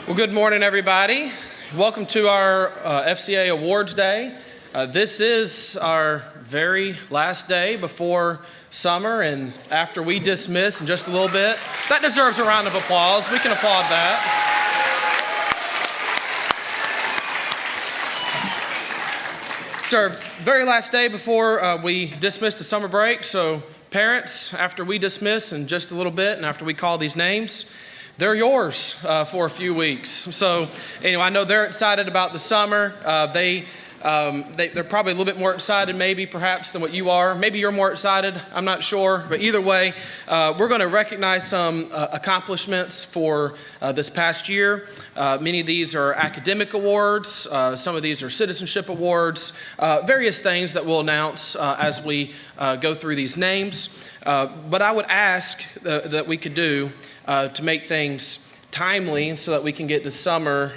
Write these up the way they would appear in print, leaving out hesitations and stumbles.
Well, good morning, everybody. Welcome to our FCA Awards Day. This is our very last day before summer, and after we dismiss in just a little bit, that deserves a round of applause. We can applaud that. It's our very last day before we dismiss the summer break, so parents, after we dismiss in just a little bit and after we call these names, they're yours for a few weeks. So, anyway, I know they're excited about the summer. They're probably a little bit more excited maybe perhaps than what you are. Maybe you're more excited, I'm not sure. But either way, we're going to recognize some accomplishments for this past year. Many of these are academic awards. Some of these are citizenship awards. Various things that we'll announce as we go through these names. But I would ask that we could do to make things timely so that we can get to summer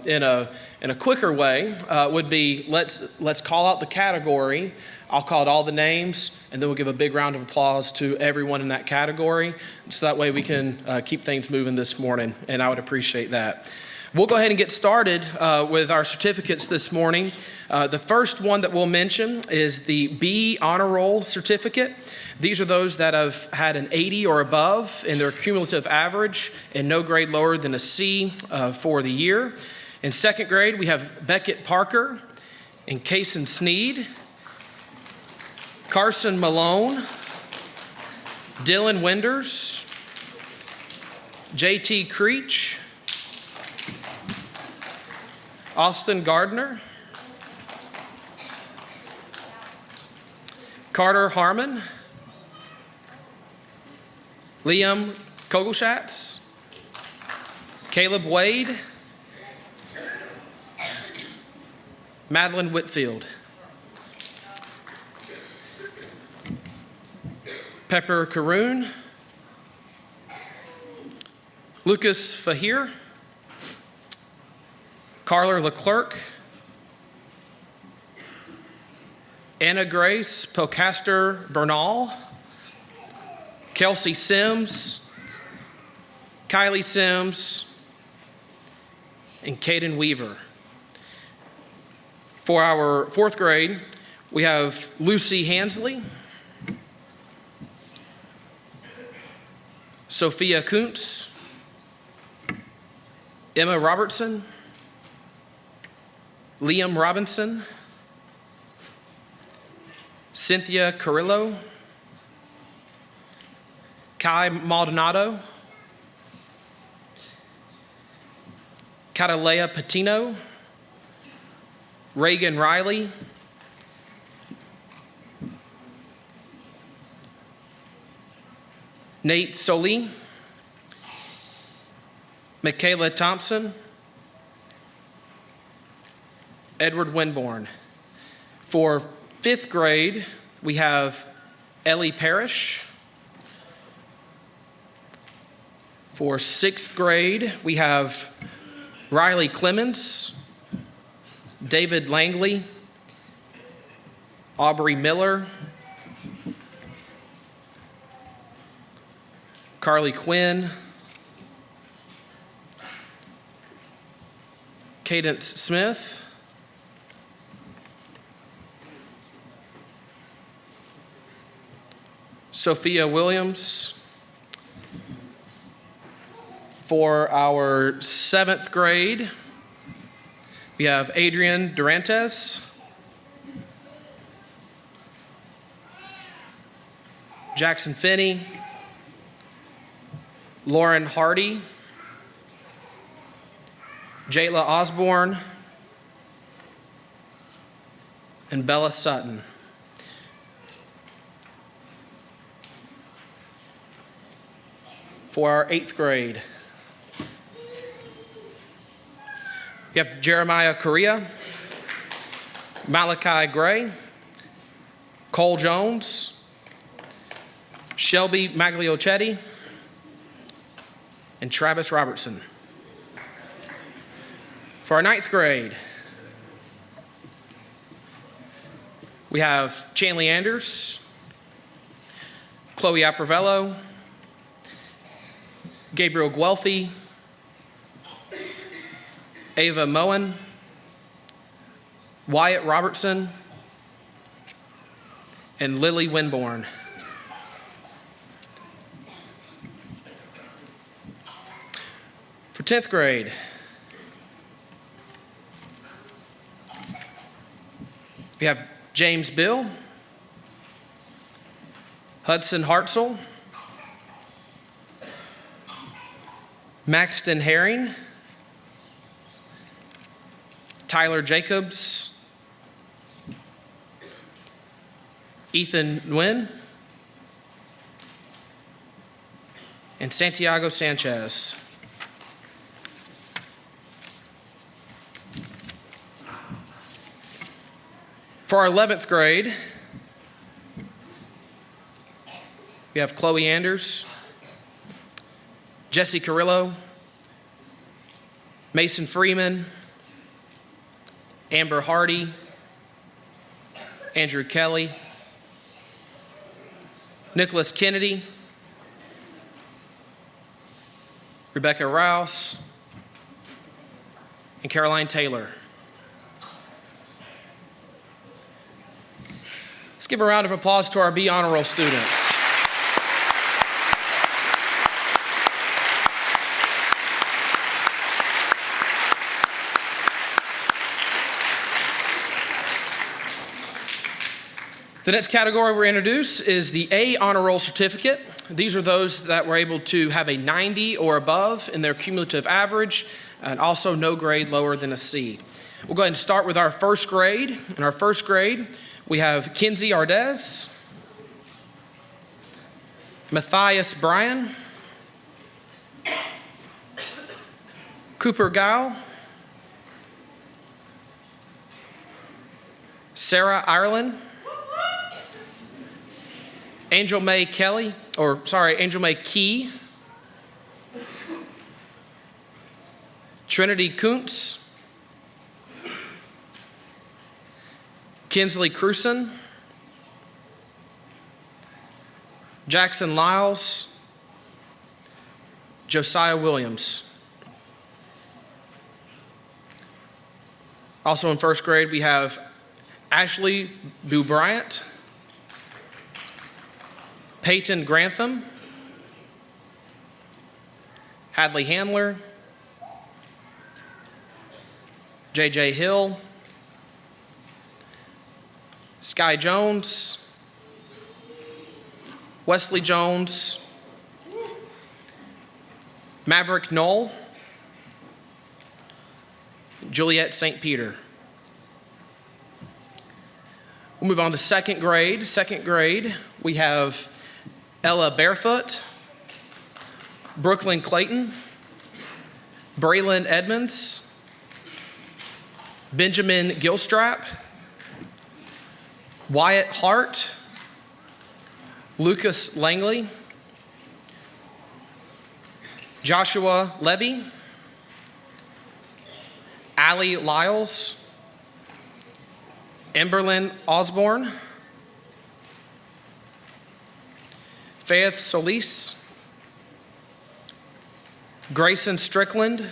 in a quicker way would be let's call out the category. I'll call out all the names, and then we'll give a big round of applause to everyone in that category, so that way we can keep things moving this morning, and I would appreciate that. We'll go ahead and get started with our certificates this morning. The first one that we'll mention is the B Honor Roll certificate. These are those that have had an 80 or above in their cumulative average and no grade lower than a C for the year. In second grade, we have Beckett Parker and Kason Sneed, Carson Malone, Dylan Winders, J.T. Creech, Austin Gardner, Carter Harmon, Liam Kogelschatz, Caleb Wade, Madeline Whitfield, Pepper Caroon, Lucas Fahir, Carla Leclerc, Anna Grace Pocaster Bernal, Kelsey Sims, Kylie Sims, and Caden Weaver. For our fourth grade, we have Lucy Hansley, Sophia Kuntz, Emma Robertson, Liam Robinson, Cynthia Carrillo, Kai Maldonado, Catalea Patino, Reagan Riley, Nate Soli, Michaela Thompson, Edward Winborn. For fifth grade, we have Ellie Parrish. For sixth grade, we have Riley Clemens, David Langley, Aubrey Miller, Carly Quinn, Cadence Smith, Sophia Williams. For our seventh grade, we have Adrian Durantes, Jackson Finney, Lauren Hardy, Jayla Osborne, and Bella Sutton. For our eighth grade, we have Jeremiah Correa, Malachi Gray, Cole Jones, Shelby Magliochetti, and Travis Robertson. For our ninth grade, we have Chanley Anders, Chloe Apravello, Gabriel Guelphy, Ava Moen, Wyatt Robertson, and Lily Winborn. For 10th grade, we have James Bill, Hudson Hartzell, Maxton Herring, Tyler Jacobs, Ethan Nguyen, and Santiago Sanchez. For our 11th grade, we have Chloe Anders, Jesse Carrillo, Mason Freeman, Amber Hardy, Andrew Kelly, Nicholas Kennedy, Rebecca Rouse, and Caroline Taylor. Let's give a round of applause to our B Honor Roll students. The next category we're introduce is the A Honor Roll Certificate. These are those that were able to have a 90 or above in their cumulative average, and also no grade lower than a C. We'll go ahead and start with our first grade. In our first grade, we have Kinsey Ardez, Matthias Bryan, Cooper Gao, Sarah Ireland, Angel May Key, Trinity Kuntz, Kinsley Cruson, Jackson Lyles, Josiah Williams. Also in first grade, we have Ashley Bubryant, Peyton Grantham, Hadley Handler, J.J. Hill, Sky Jones, Wesley Jones, Maverick Knoll, Juliet St. Peter. We'll move on to second grade. Second grade, we have Ella Barefoot, Brooklyn Clayton, Braylon Edmonds, Benjamin Gilstrap, Wyatt Hart, Lucas Langley, Joshua Levy, Allie Lyles, Emberlyn Osborne, Faith Solis, Grayson Strickland,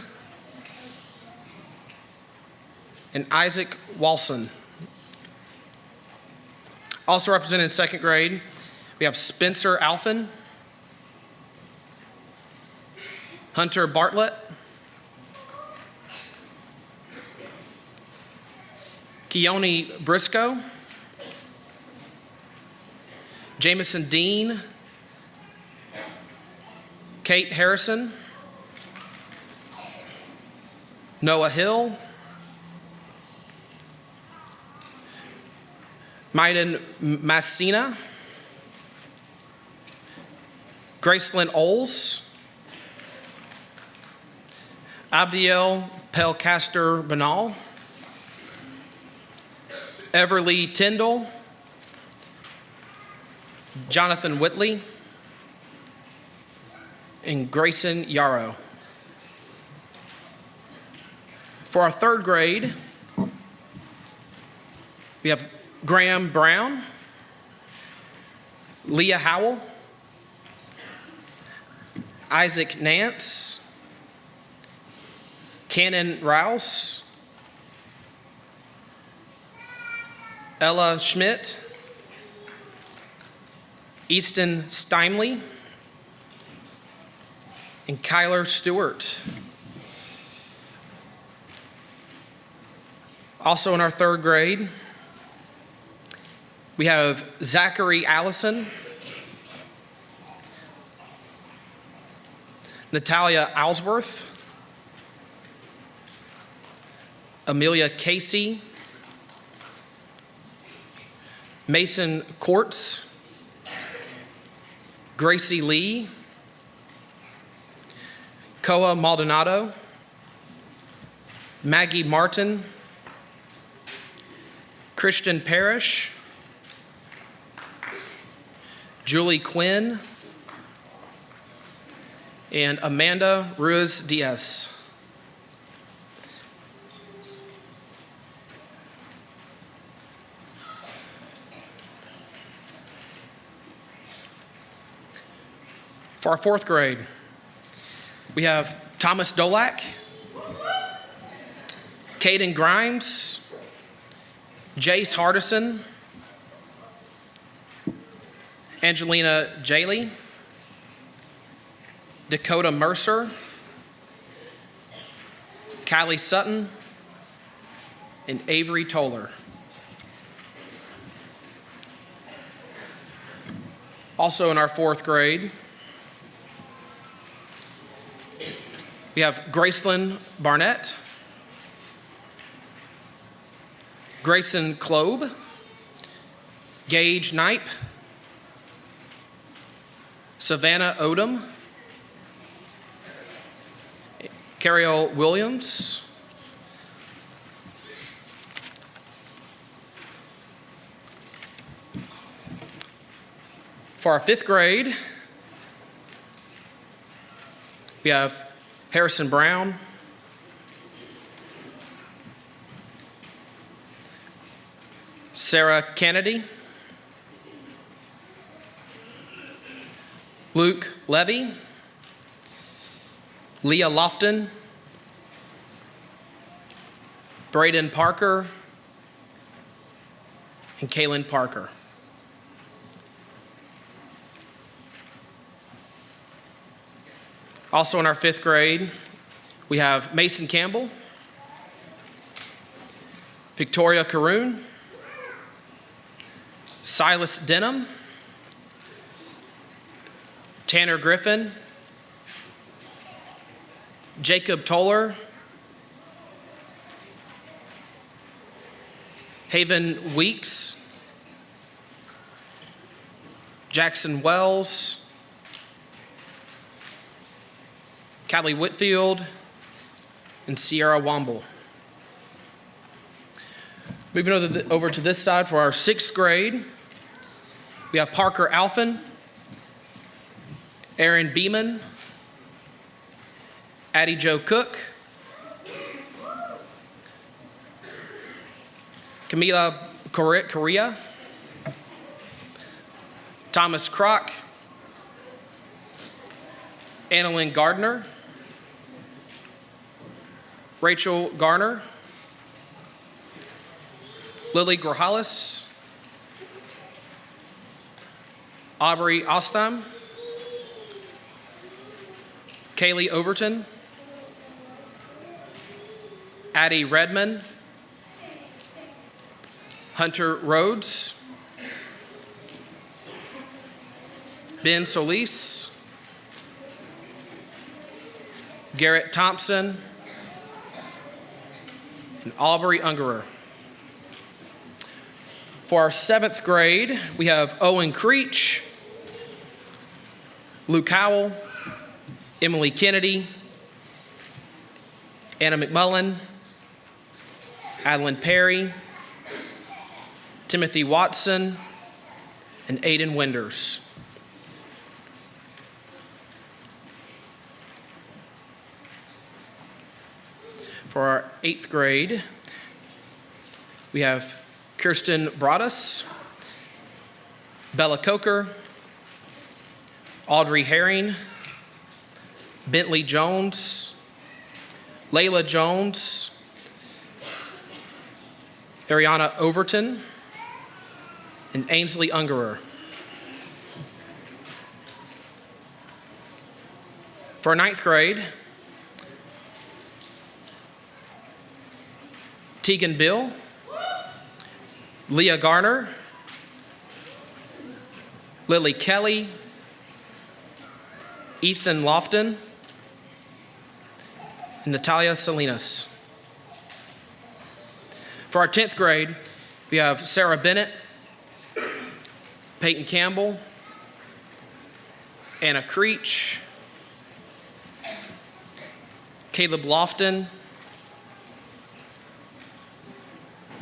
and Isaac Walson. Also represented in second grade, we have Spencer Alphin, Hunter Bartlett, Keone Briscoe, Jamison Dean, Kate Harrison, Noah Hill, Maiden Massina, Gracelyn Oles, Abdiel Pelcaster Banal, Everly Tyndall, Jonathan Whitley, and Grayson Yarrow. For our third grade, we have Graham Brown, Leah Howell, Isaac Nance, Cannon Rouse, Ella Schmidt, Easton Steinley, and Kyler Stewart. Also in our third grade, we have Zachary Allison, Natalia Ellsworth, Amelia Casey, Mason Quartz, Gracie Lee, Koa Maldonado, Maggie Martin, Christian Parrish, Julie Quinn, and Amanda Ruiz Diaz. For our fourth grade, we have Thomas Dolak, Caden Grimes, Jace Hardison, Angelina Jaley, Dakota Mercer, Kylie Sutton, and Avery Toller. Also in our fourth grade, we have Gracelyn Barnett, Grayson Klobe, Gage Knipe, Savannah Odom, Carriel Williams, for our fifth grade, we have Harrison Brown, Sarah Kennedy, Luke Levy, Leah Lofton, Braden Parker, and Kaylin Parker. Also in our fifth grade, we have Mason Campbell, Victoria Caroon, Silas Denham, Tanner Griffin, Jacob Toller, Haven Weeks, Jackson Wells, Callie Whitfield, and Sierra Womble. Moving over to this side for our sixth grade, we have Parker Alphin, Aaron Beeman, Addie Jo Cook, Camila Correa, Thomas Kroc, Annalyn Gardner, Rachel Garner, Lily Grajales, Aubrey Ostam, Kaylee Overton, Addie Redmond, Hunter Rhodes, Ben Solis, Garrett Thompson, and Aubrey Ungerer. For our seventh grade, we have Owen Creech, Luke Howell, Emily Kennedy, Anna McMullen, Adeline Perry, Timothy Watson, and Aiden Winders. For our eighth grade, we have Kirsten Broadus, Bella Coker, Audrey Herring, Bentley Jones, Layla Jones, Ariana Overton, and Ainsley Ungerer. For our 9th grade, Tegan Bill, Leah Garner, Lily Kelly, Ethan Lofton, and Natalia Salinas. For our 10th grade, we have Sarah Bennett, Peyton Campbell, Anna Creech, Caleb Lofton,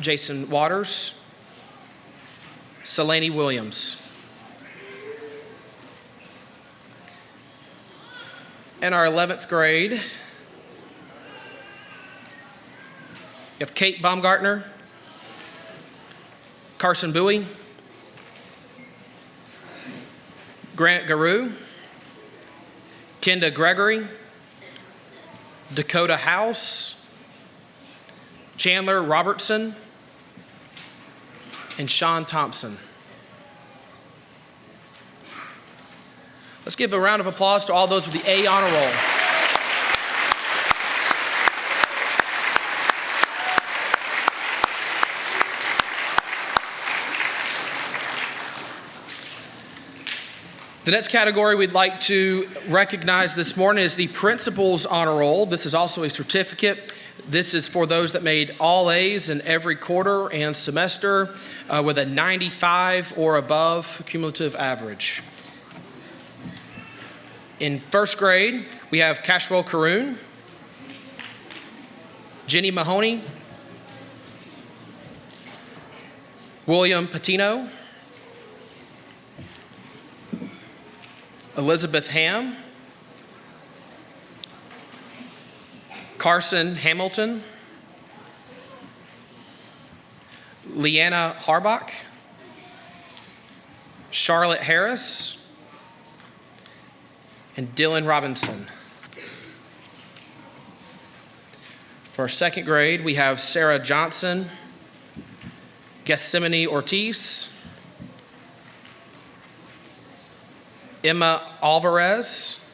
Jason Waters, Selene Williams. In our 11th grade, you have Kate Baumgartner, Carson Bowie, Grant Garou, Kenda Gregory, Dakota House, Chandler Robertson, and Sean Thompson. Let's give a round of applause to all those with the A honor roll. The next category we'd like to recognize this morning is the Principal's Honor Roll. This is also a certificate. This is for those that made all A's in every quarter and semester with a 95 or above cumulative average. In 1st grade, we have Cashwell Caroon, Jenny Mahoney, William Patino, Elizabeth Ham, Carson Hamilton, Leanna Harbach, Charlotte Harris, and Dylan Robinson. For our 2nd grade, we have Sarah Johnson, Gethsemane Ortiz, Emma Alvarez,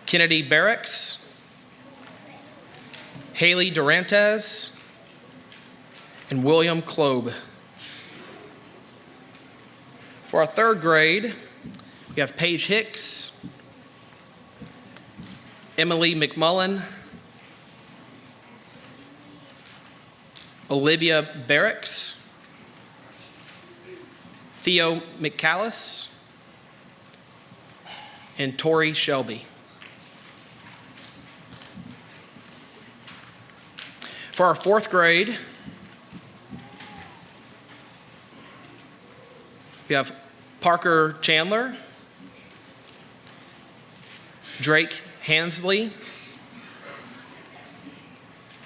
Kennedy Barracks, Haley Durantes, and William Klobe. For our 3rd grade, we have Paige Hicks, Emily McMullen, Olivia Barracks, Theo McCallis, and Tori Shelby. For our 4th grade, we have Parker Chandler, Drake Hansley,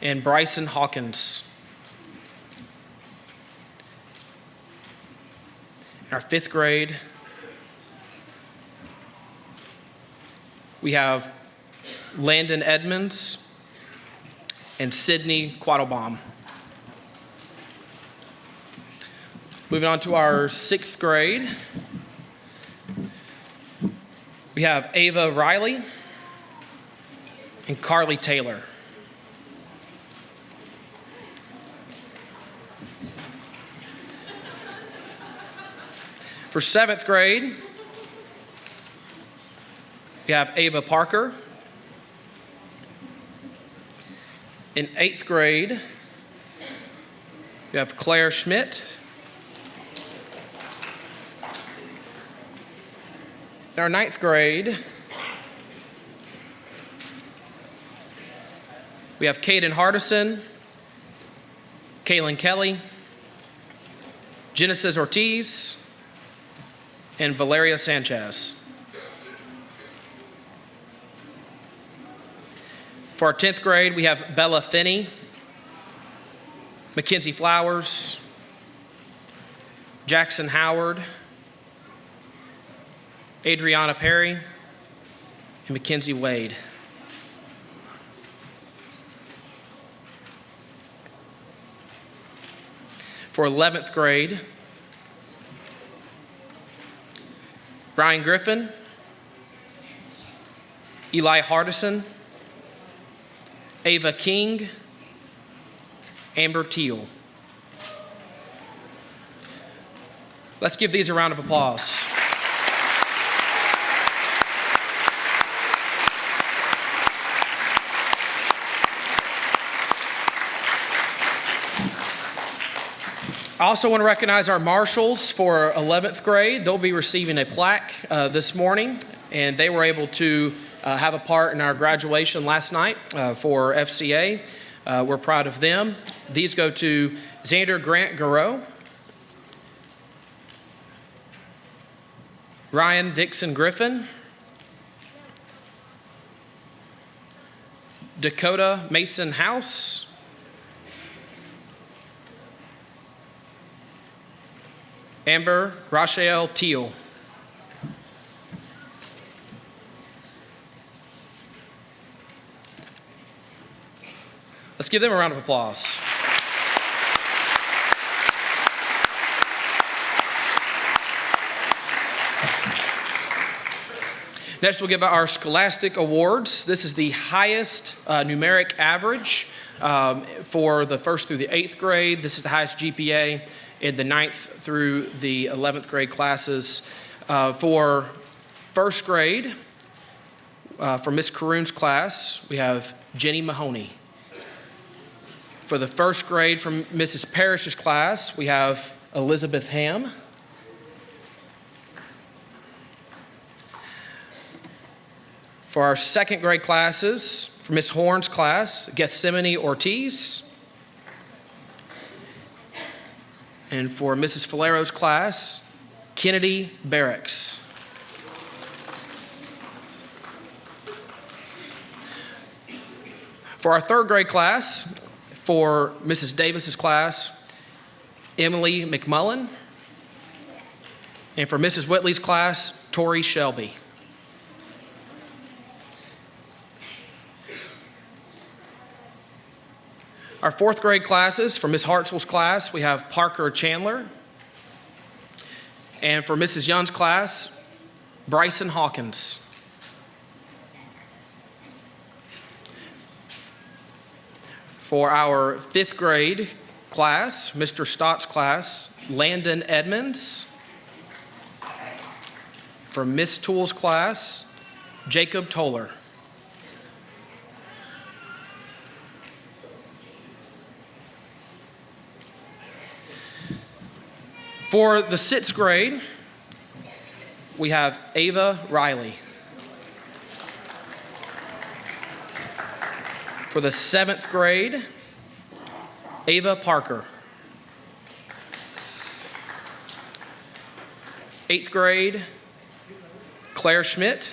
and Bryson Hawkins. In our 5th grade, we have Landon Edmonds and Sydney Quattlebaum. Moving on to our 6th grade, we have Ava Riley and Carly Taylor. For 7th grade, we have Ava Parker. In 8th grade, we have Claire Schmidt. In our 9th grade, we have Caden Hardison, Kaylin Kelly, Genesis Ortiz, and Valeria Sanchez. For our 10th grade, we have Bella Finney, Mackenzie Flowers, Jackson Howard, Adriana Perry, and Mackenzie Wade. For 11th grade, Ryan Griffin, Eli Hardison, Ava King, Amber Teal. Let's give these a round of applause. I also want to recognize our marshals for 11th grade. They'll be receiving a plaque this morning, and they were able to have a part in our graduation last night for FCA. We're proud of them. These go to Xander Grant Garreau, Ryan Dixon Griffin, Dakota Mason House, Amber Rachel Teal. Let's give them a round of applause. Next, we'll give out our Scholastic Awards. This is the highest numeric average for the 1st through the 8th grade. This is the highest GPA in the 9th through the 11th grade classes. For 1st grade, for Miss Caroon's class, we have Jenny Mahoney. For the 1st grade from Mrs. Parrish's class, we have Elizabeth Ham. For our 2nd grade classes, for Miss Horn's class, Gethsemane Ortiz. And for Mrs. Falero's class, Kennedy Barracks. For our 3rd grade class, for Mrs. Davis's class, Emily McMullen. And for Mrs. Whitley's class, Tori Shelby. Our 4th grade classes, for Miss Hartsell's class, we have Parker Chandler. And for Mrs. Young's class, Bryson Hawkins. For our 5th grade class, Mr. Stott's class, Landon Edmonds. For Miss Toole's class, Jacob Toller. For the 6th grade, we have Ava Riley. For the 7th grade, Ava Parker. 8th grade, Claire Schmidt.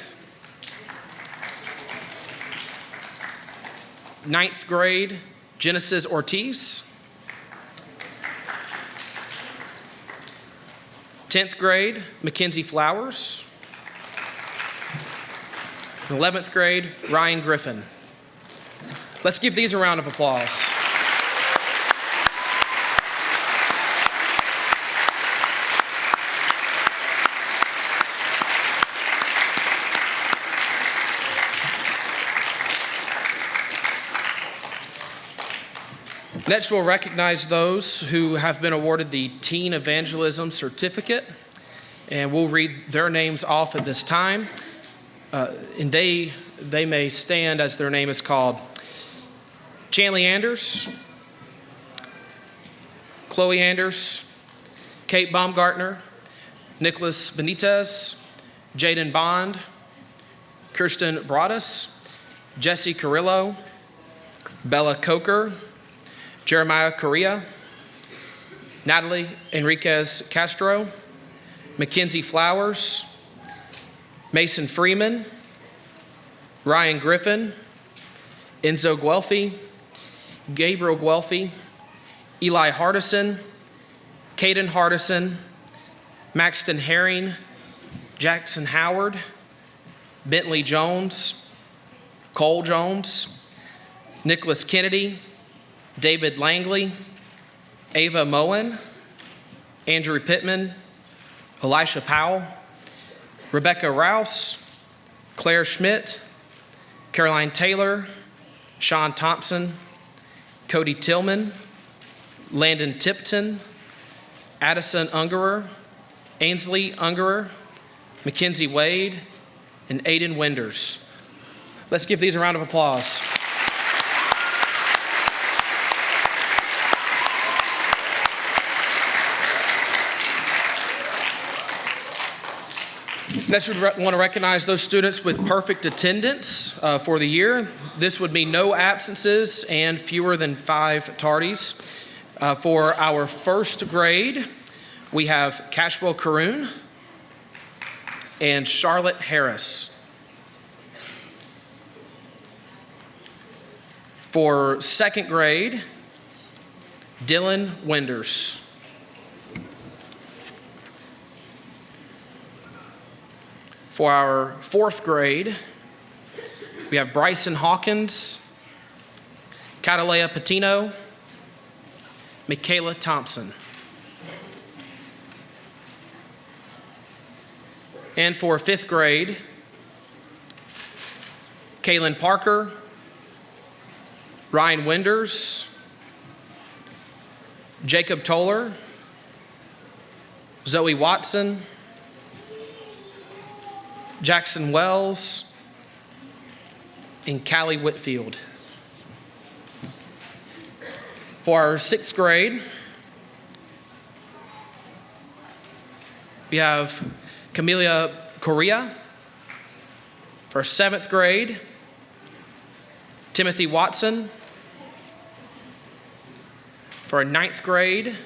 9th grade, Genesis Ortiz. 10th grade, Mackenzie Flowers. 11th grade, Ryan Griffin. Let's give these a round of applause. Next, we'll recognize those who have been awarded the Teen Evangelism Certificate, and we'll read their names off at this time. And they may stand as their name is called. Chanley Anders, Chloe Anders, Kate Baumgartner, Nicholas Benitez, Jaden Bond, Kirsten Broadus, Jesse Carrillo, Bella Coker, Jeremiah Correa, Natalie Enriquez Castro, Mackenzie Flowers, Mason Freeman, Ryan Griffin, Enzo Guelphy, Gabriel Guelphy, Eli Hardison, Caden Hardison, Maxton Herring, Jackson Howard, Bentley Jones, Cole Jones, Nicholas Kennedy, David Langley, Ava Moen, Andrew Pittman, Elisha Powell, Rebecca Rouse, Claire Schmidt, Caroline Taylor, Sean Thompson, Cody Tillman, Landon Tipton, Addison Ungerer, Ainsley Ungerer, Mackenzie Wade, and Aiden Wenders. Let's give these a round of applause. Next, we want to recognize those students with perfect attendance for the year. This would mean no absences and fewer than 5 tardies. For our first grade, we have Cashwell Caroon and Charlotte Harris. For second grade, Dylan Wenders. For our fourth grade, we have Bryson Hawkins, Catalea Patino, Michaela Thompson. And for fifth grade, Kaylin Parker, Ryan Wenders, Jacob Toller, Zoe Watson, Jackson Wells, and Callie Whitfield. For our sixth grade, we have Camelia Correa. For seventh grade, Timothy Watson. For our ninth grade,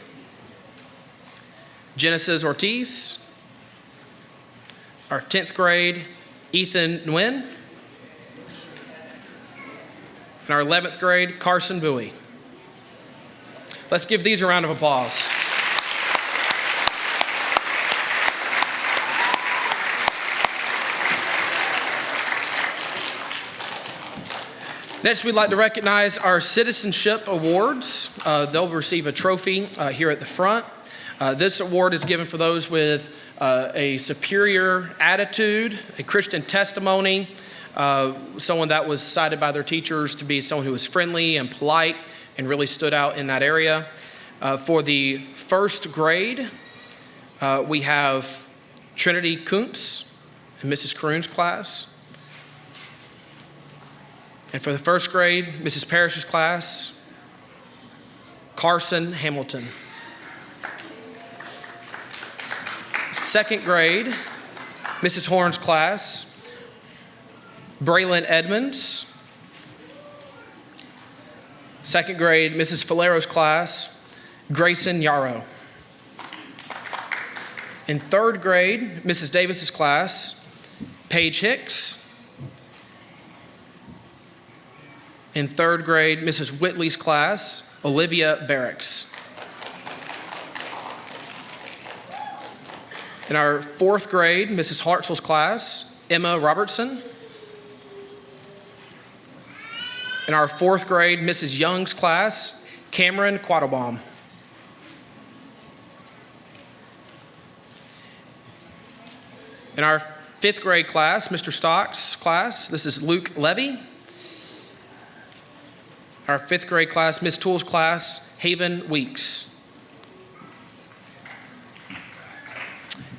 Genesis Ortiz. Our 10th grade, Ethan Nguyen. And our 11th grade, Carson Bowie. Let's give these a round of applause. Next, we'd like to recognize our Citizenship Awards. They'll receive a trophy here at the front. This award is given for those with a superior attitude, a Christian testimony, someone that was cited by their teachers to be someone who was friendly and polite and really stood out in that area. For the first grade, we have Trinity Kuntz in Mrs. Caroon's class. And for the first grade, Mrs. Parrish's class, Carson Hamilton. Second grade, Mrs. Horn's class, Braylon Edmonds. Second grade, Mrs. Falero's class, Grayson Yarrow. In third grade, Mrs. Davis's class, Paige Hicks. In third grade, Mrs. Whitley's class, Olivia Barracks. In our fourth grade, Mrs. Hartzell's class, Emma Robertson. In our fourth grade, Mrs. Young's class, Cameron Quattlebaum. In our fifth grade class, Mr. Stock's class, this is Luke Levy. Our fifth grade class, Miss Toole's class, Haven Weeks.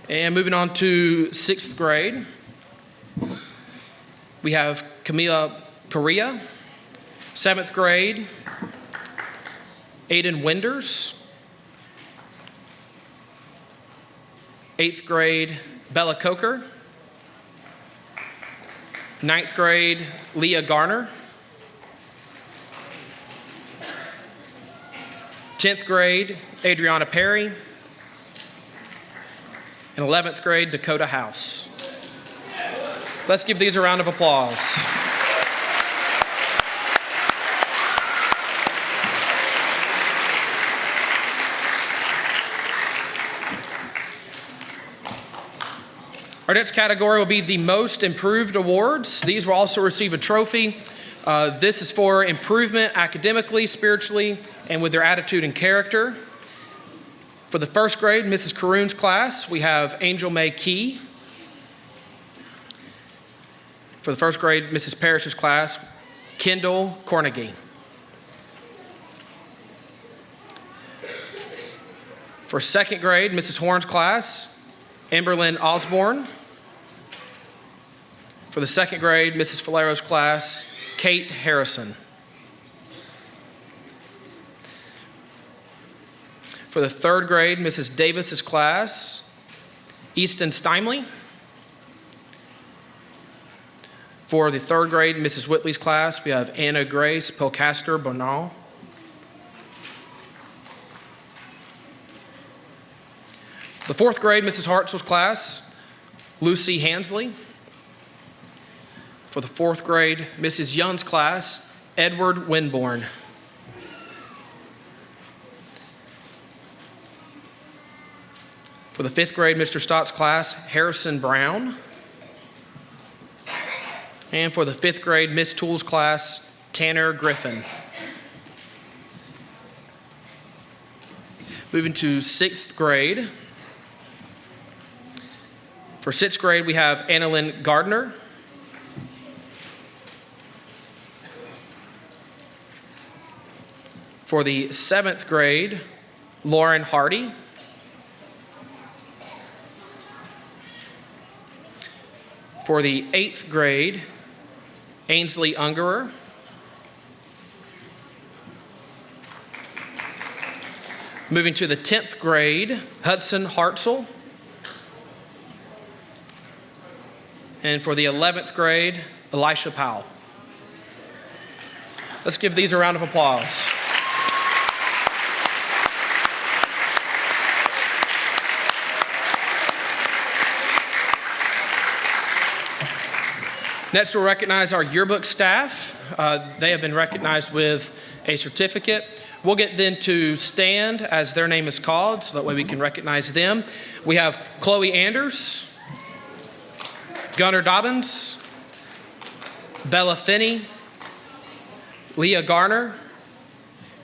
And moving on to sixth grade, we have Camila Correa. Seventh grade, Aiden Wenders. Eighth grade, Bella Coker. Ninth grade, Leah Garner. 10th grade, Adriana Perry. And 11th grade, Dakota House. Let's give these a round of applause. Our next category will be the Most Improved Awards. These will also receive a trophy. This is for improvement academically, spiritually, and with their attitude and character. For the first grade, Mrs. Caroon's class, we have Angel May Key. For the first grade, Mrs. Parrish's class, Kendall Cornegie. For second grade, Mrs. Horn's class, Emberlyn Osborne. For the second grade, Mrs. Falero's class, Kate Harrison. For the third grade, Mrs. Davis's class, Easton Steinley. For the third grade, Mrs. Whitley's class, we have Anna Grace Pilcaster Bonal. The fourth grade, Mrs. Hartzell's class, Lucy Hansley. For the fourth grade, Mrs. Young's class, Edward Winborn. For the fifth grade, Mr. Stott's class, Harrison Brown. And for the fifth grade, Miss Toole's class, Tanner Griffin. Moving to sixth grade. For sixth grade, we have Annalyn Gardner. For the seventh grade, Lauren Hardy. For the eighth grade, Ainsley Ungerer. Moving to the 10th grade, Hudson Hartzell. And for the 11th grade, Elisha Powell. Let's give these a round of applause. Next, we'll recognize our yearbook staff. They have been recognized with a certificate. We'll get them to stand as their name is called, so that way we can recognize them. We have Chloe Anders, Gunnar Dobbins, Bella Finney, Leah Garner,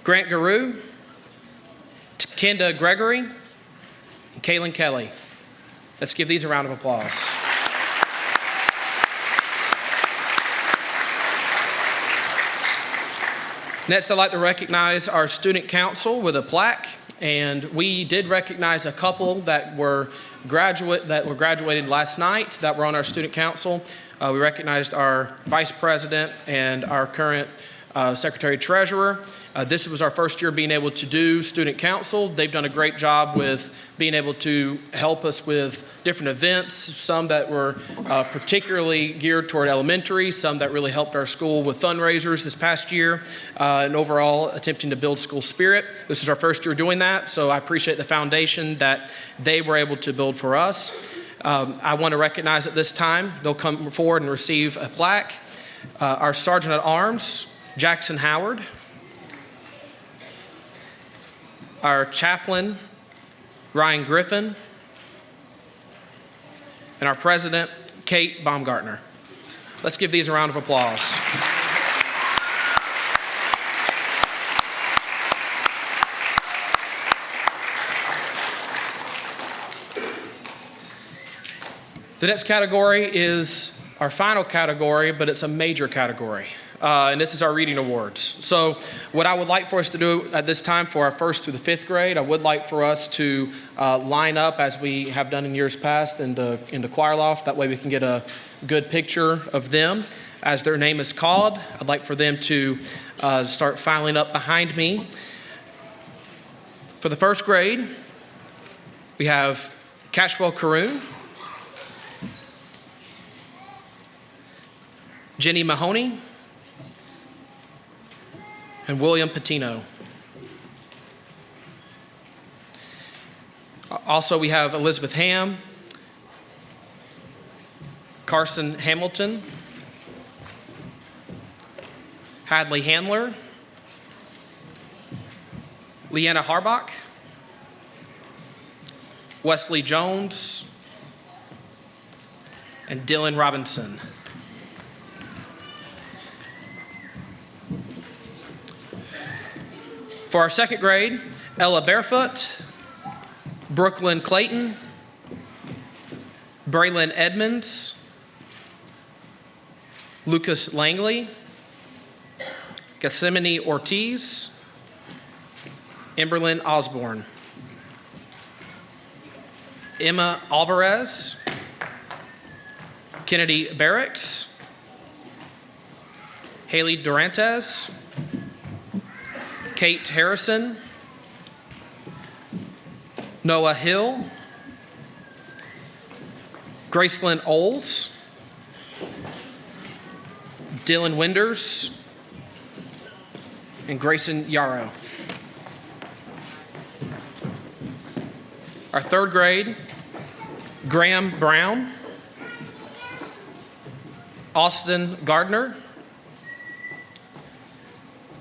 Grant Garou, Kenda Gregory, and Kaylin Kelly. Let's give these a round of applause. Next, I'd like to recognize our student council with a plaque, and we did recognize a couple that were graduated last night that were on our student council. We recognized our vice president and our current secretary treasurer. This was our first year being able to do student council. They've done a great job with being able to help us with different events, some that were particularly geared toward elementary, some that really helped our school with fundraisers this past year, and overall attempting to build school spirit. This is our first year doing that, so I appreciate the foundation that they were able to build for us. I want to recognize at this time, they'll come forward and receive a plaque. Our Sergeant at Arms, Jackson Howard. Our chaplain, Ryan Griffin. And our president, Kate Baumgartner. Let's give these a round of applause. The next category is our final category, but it's a major category. And this is our reading awards. So what I would like for us to do at this time for our first through the fifth grade, I would like for us to line up as we have done in years past in the choir loft. That way we can get a good picture of them as their name is called. I'd like for them to start filing up behind me. For the first grade, we have Cashwell Caroon, Jenny Mahoney, and William Patino. Also, we have Elizabeth Ham, Carson Hamilton, Hadley Handler, Leanna Harbach, Wesley Jones, and Dylan Robinson. For our second grade, Ella Barefoot, Brooklyn Clayton, Braylon Edmonds, Lucas Langley, Gethsemane Ortiz, Emberlyn Osborne, Emma Alvarez, Kennedy Barracks, Haley Durantes, Kate Harrison, Noah Hill, Gracelyn Oles, Dylan Winders, and Grayson Yarrow. Our third grade, Graham Brown, Austin Gardner,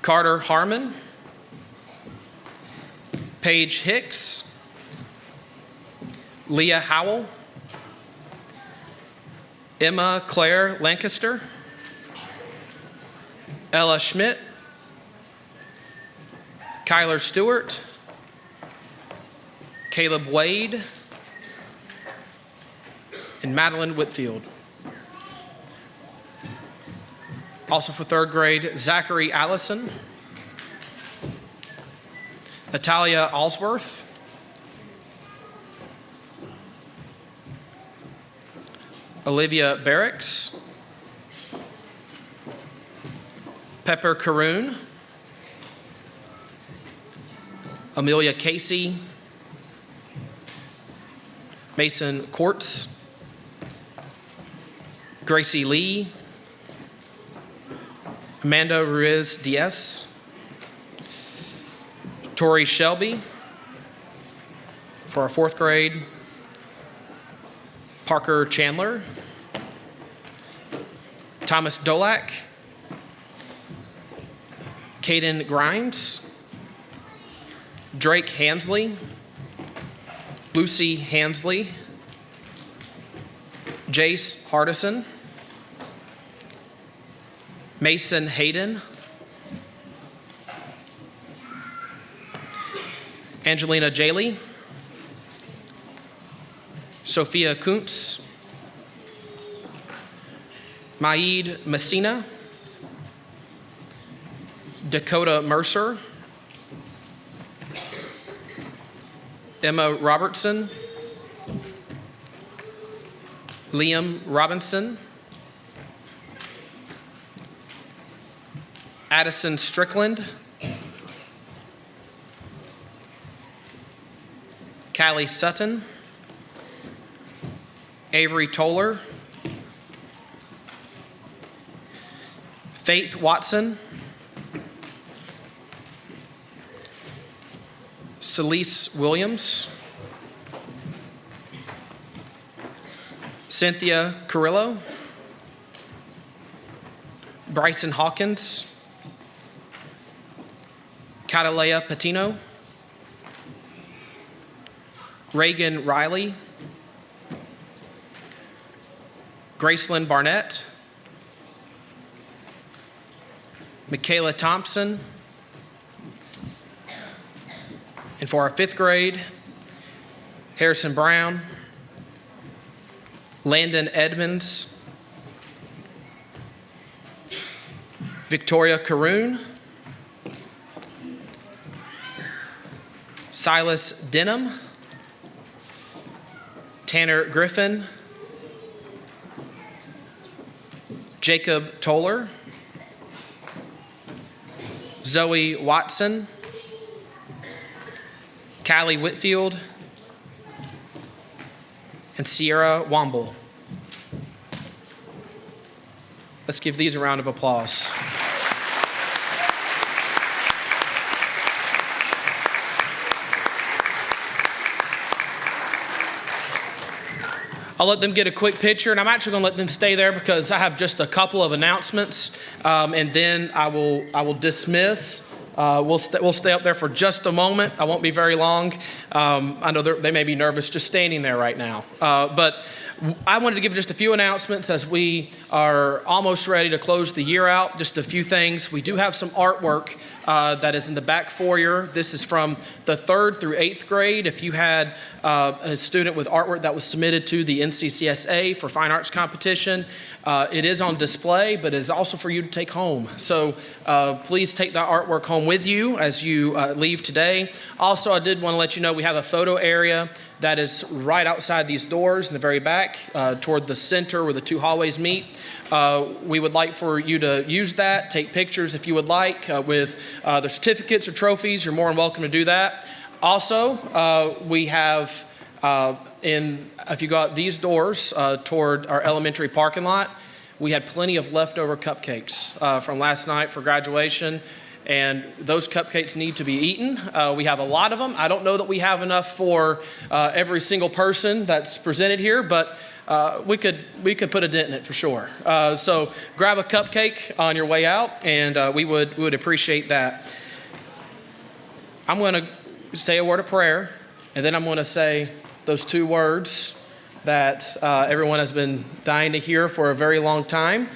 Carter Harmon, Paige Hicks, Leah Howell, Emma Claire Lancaster, Ella Schmidt, Kyler Stewart, Caleb Wade, and Madeline Whitfield. Also for third grade, Zachary Allison, Natalia Allsworth, Olivia Barracks, Pepper Caroon, Amelia Casey, Mason Quartz, Gracie Lee, Amanda Ruiz Diaz, Tori Shelby. For our fourth grade, Parker Chandler, Thomas Dolak, Caden Grimes, Drake Hansley, Lucy Hansley, Jace Hardison, Mason Hayden, Angelina Jaley, Sophia Kuntz, Maid Messina, Dakota Mercer, Emma Robertson, Liam Robinson, Addison Strickland, Callie Sutton, Avery Toller, Faith Watson, Celise Williams, Cynthia Carrillo, Bryson Hawkins, Catalea Patino, Reagan Riley, Gracelyn Barnett, Michaela Thompson, and for our fifth grade, Harrison Brown, Landon Edmonds, Victoria Caroon, Silas Denham, Tanner Griffin, Jacob Toller, Zoe Watson, Callie Whitfield, and Sierra Womble. Let's give these a round of applause. I'll let them get a quick picture, and I'm actually going to let them stay there because I have just a couple of announcements, and then I will dismiss. We'll stay up there for just a moment. I won't be very long. I know they may be nervous just standing there right now. But I wanted to give just a few announcements as we are almost ready to close the year out. Just a few things. We do have some artwork that is in the back foyer. This is from the 3rd through 8th grade. If you had a student with artwork that was submitted to the NCCSA for fine arts competition, it is on display, but it is also for you to take home. So please take that artwork home with you as you leave today. Also, I did want to let you know we have a photo area that is right outside these doors in the very back toward the center where the two hallways meet. We would like for you to use that, take pictures if you would like with the certificates or trophies. You're more than welcome to do that. Also, we have if you go out these doors toward our elementary parking lot, we had plenty of leftover cupcakes from last night for graduation. And those cupcakes need to be eaten. We have a lot of them. I don't know that we have enough for every single person that's presented here, but we could put a dent in it for sure. So grab a cupcake on your way out, and we would appreciate that. I'm going to say a word of prayer, and then I'm going to say those two words that everyone has been dying to hear for a very long time.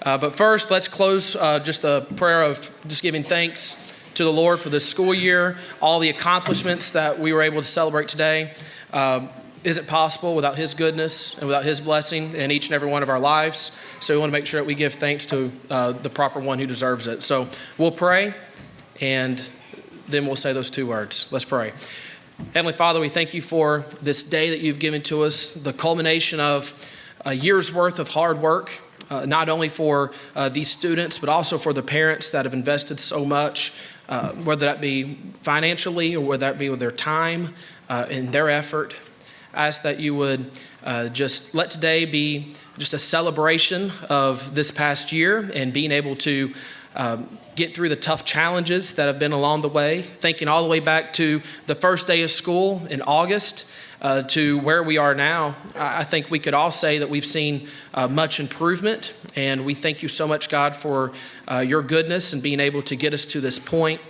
But first, let's close just a prayer of just giving thanks to the Lord for this school year, all the accomplishments that we were able to celebrate today. Isn't possible without His goodness and without His blessing in each and every one of our lives. So we want to make sure that we give thanks to the proper one who deserves it. So we'll pray, and then we'll say those two words. Let's pray. Heavenly Father, we thank you for this day that you've given to us, the culmination of a year's worth of hard work. Not only for these students, but also for the parents that have invested so much, whether that be financially or whether that be with their time and their effort. I ask that you would just let today be just a celebration of this past year and being able to get through the tough challenges that have been along the way, thinking all the way back to the first day of school in August, to where we are now. I think we could all say that we've seen much improvement, and we thank you so much, God, for your goodness and being able to get us to this point.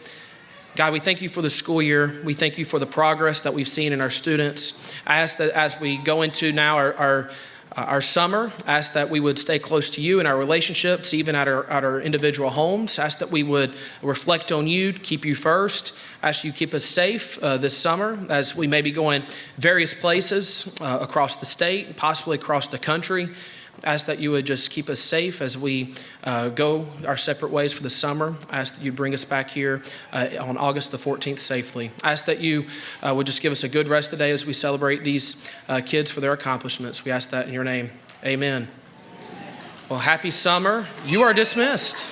God, we thank you for the school year. We thank you for the progress that we've seen in our students. I ask that as we go into now our summer, I ask that we would stay close to you in our relationships, even at our individual homes. I ask that we would reflect on you, keep you first. I ask you keep us safe this summer as we may be going various places across the state, possibly across the country. I ask that you would just keep us safe as we go our separate ways for the summer. I ask that you bring us back here on August the 14th safely. I ask that you would just give us a good rest of the day as we celebrate these kids for their accomplishments. We ask that in your name. Amen. Well, happy summer. You are dismissed.